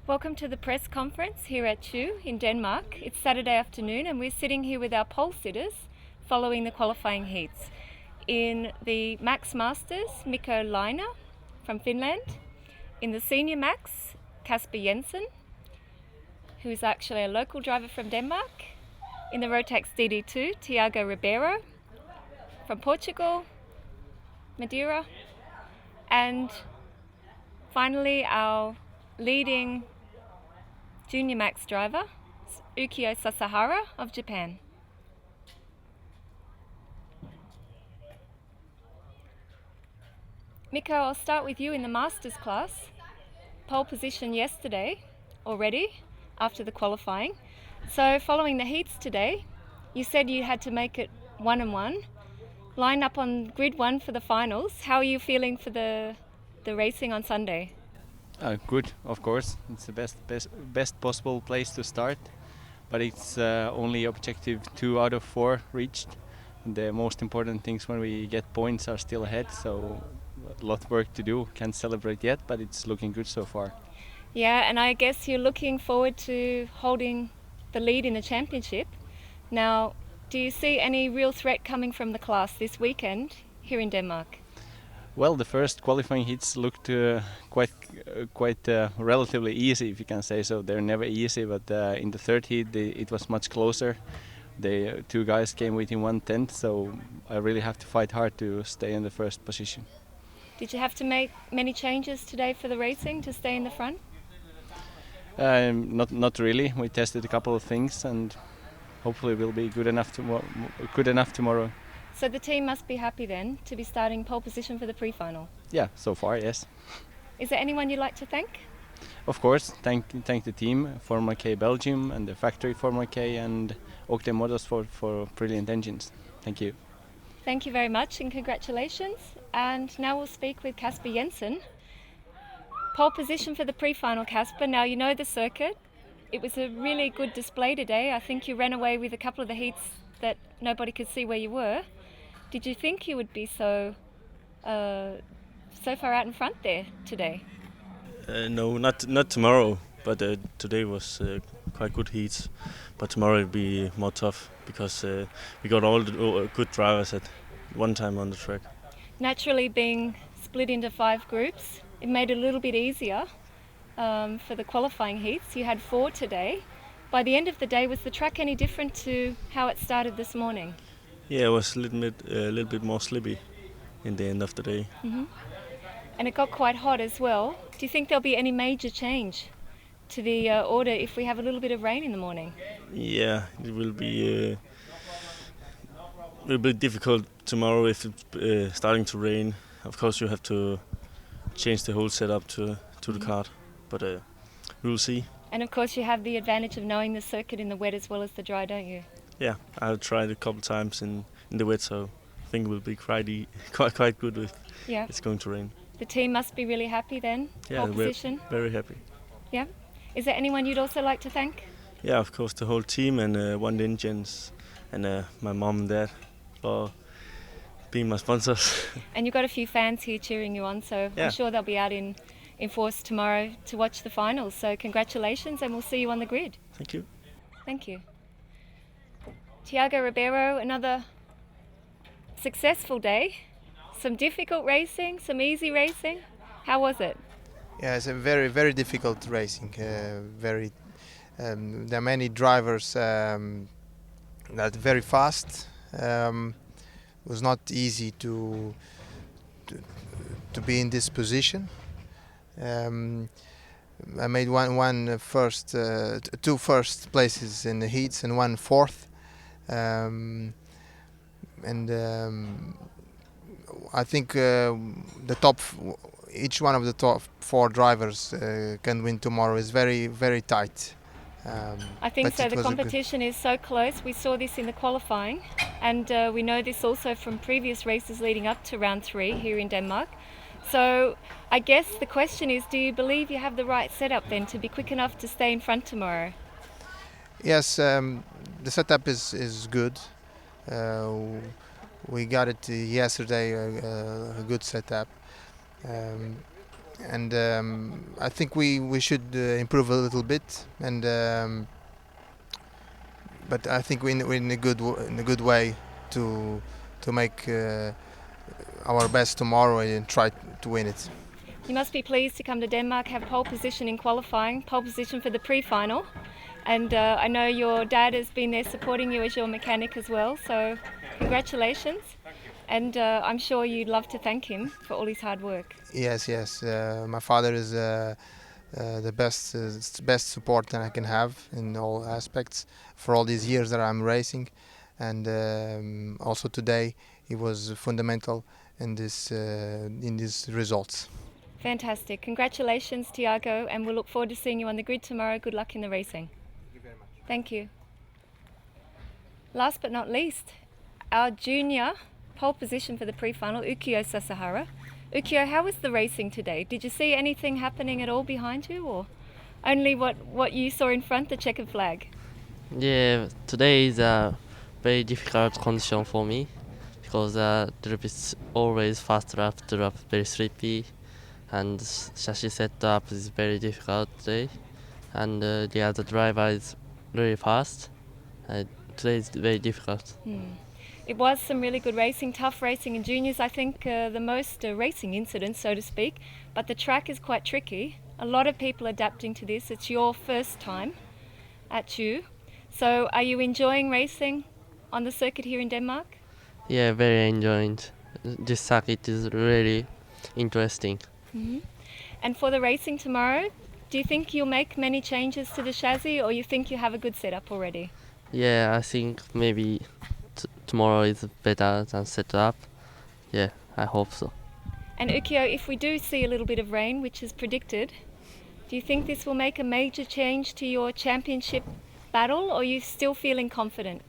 Welcome to the press conference here at Chu in Denmark. It's Saturday afternoon and we're sitting here with our pole-sitters following the qualifying heats. In the Max Masters, Mikko Leiner from Finland. In the Senior Max, Kasper Jensen, who is actually a local driver from Denmark. In the Rotax DD2, Tiago Ribeiro from Portugal, Madeira. And finally, our leading Junior Max driver, Ukyo Sasahara of Japan. Mikko, I'll start with you in the Masters class. Pole position yesterday already after the qualifying. So following the heats today, you said you had to make it 1-1. Line up on grid 1 for the finals. How are you feeling for the racing on Sunday? Good, of course. It's the best possible place to start, but it's only objective 2 out of 4 reached. The most important things when we get points are still ahead, so a lot of work to do. Can't celebrate yet, but it's looking good so far. Yeah, and I guess you're looking forward to holding the lead in the championship. Now, do you see any real threat coming from the class this weekend here in Denmark? Well, the first qualifying heats looked quite relatively easy, if you can say so. They're never easy, but in the third heat it was much closer. The 2 guys came within 1/10, so I really have to fight hard to stay in the first position. Did you have to make many changes today for the racing to stay in the front? Not really. We tested a couple of things, and hopefully we'll be good enough tomorrow. So the team must be happy then to be starting pole position for the pre-final. Yeah, so far, yes. Is there anyone you'd like to thank? Of course, thank the team, Formula K Belgium and the factory Formula K and Octane Motorsport for brilliant engines. Thank you. Thank you very much and congratulations. And now we'll speak with Kasper Jensen. Pole position for the pre-final, Kasper. Now you know the circuit. It was a really good display today. I think you ran away with a couple of the heats that nobody could see where you were. Did you think you would be so far out in front there today? No, not tomorrow, but today was quite good heats. But tomorrow it'll be more tough because we got all the good drivers at one time on the track. Naturally, being split into 5 groups, it made it a little bit easier for the qualifying heats. You had 4 today. By the end of the day, was the track any different to how it started this morning? Yeah, it was a little bit more slippy in the end of the day. Mm-hmm. And it got quite hot as well. Do you think there'll be any major change to the order if we have a little bit of rain in the morning? Yeah, it will be difficult tomorrow if it's starting to rain. Of course, you have to change the whole setup to the kart, but we'll see. And of course, you have the advantage of knowing the circuit in the wet as well as the dry, don't you? Yeah, I've tried a couple times in the wet, so I think it will be quite good if it's going to rain. The team must be really happy then. Yeah, pole position. Very happy. Yeah. Is there anyone you'd also like to thank? Yeah, of course, the whole team and One Engines and my mom and dad for being my sponsors. And you've got a few fans here cheering you on, so yeah. I'm sure they'll be out in force tomorrow to watch the finals. So congratulations, and we'll see you on the grid. Thank you. Thank you. Tiago Ribeiro, another successful day. Some difficult racing, some easy racing. How was it? Yeah, it's a very, very difficult racing. There are many drivers that are very fast. It was not easy to be in this position. I made two first places in the heats and 1 fourth. I think each one of the top 4 drivers can win tomorrow. Is very, very tight. I think so. The competition is so close. We saw this in the qualifying, and we know this also from previous races leading up to round 3 here in Denmark. So I guess the question is, do you believe you have the right setup then to be quick enough to stay in front tomorrow? Yes, the setup is good. We got it yesterday, a good setup. and I think we should improve a little bit, and but I think we're in a good way to make our best tomorrow and try to win it. You must be pleased to come to Denmark, have pole position in qualifying, pole position for the pre-final. And I know your dad has been there supporting you as your mechanic as well, so congratulations. And I'm sure you'd love to thank him for all his hard work. Yes, yes. My father is the best support that I can have in all aspects for all these years that I'm racing, and also today he was fundamental in these results. Fantastic. Congratulations, Tiago, and we'll look forward to seeing you on the grid tomorrow. Good luck in the racing. Thank you very much. Thank you. Last but not least, our junior pole position for the pre-final, Ukyo Sasahara. Ukyo, how was the racing today? Did you see anything happening at all behind you, or only what you saw in front, the checkered flag? Yeah, today is a very difficult condition for me because the trip is always fast lap, very sleepy, and chassis setup is very difficult today, and the other driver is really fast. Today is very difficult. It was some really good racing, tough racing in juniors. I think the most racing incidents, so to speak, but the track is quite tricky. A lot of people adapting to this. It's your first time at Chu. So are you enjoying racing on the circuit here in Denmark? Yeah, very enjoying. This circuit is really interesting. And for the racing tomorrow, do you think you'll make many changes to the chassis, or you think you have a good setup already? Yeah, I think maybe tomorrow is better than setup. Yeah, I hope so. And Ukyo, if we do see a little bit of rain, which is predicted, do you think this will make a major change to your championship battle, or are you still feeling confident?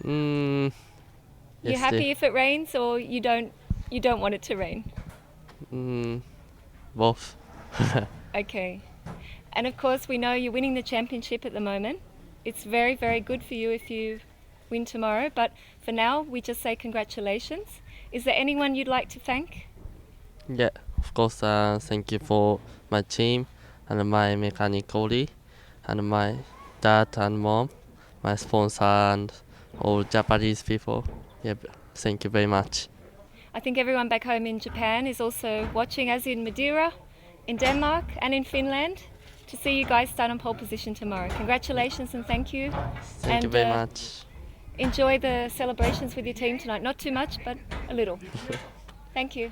You Yes, happy if it rains, or you don't want it to rain? both. Okay. And of course, we know you're winning the championship at the moment. It's very, very good for you if you win tomorrow. But for now, we just say congratulations. Is there anyone you'd like to thank? Yeah, of course. Thank you for my team and my mechanic Oli, and my dad and mom, my sponsor, and all Japanese people. Yeah, thank you very much. I think everyone back home in Japan is also watching, as in Madeira, in Denmark and in Finland, to see you guys start on pole position tomorrow. Congratulations and thank you. Thank you very much. Enjoy the celebrations with your team tonight. Not too much, but a little. Thank you.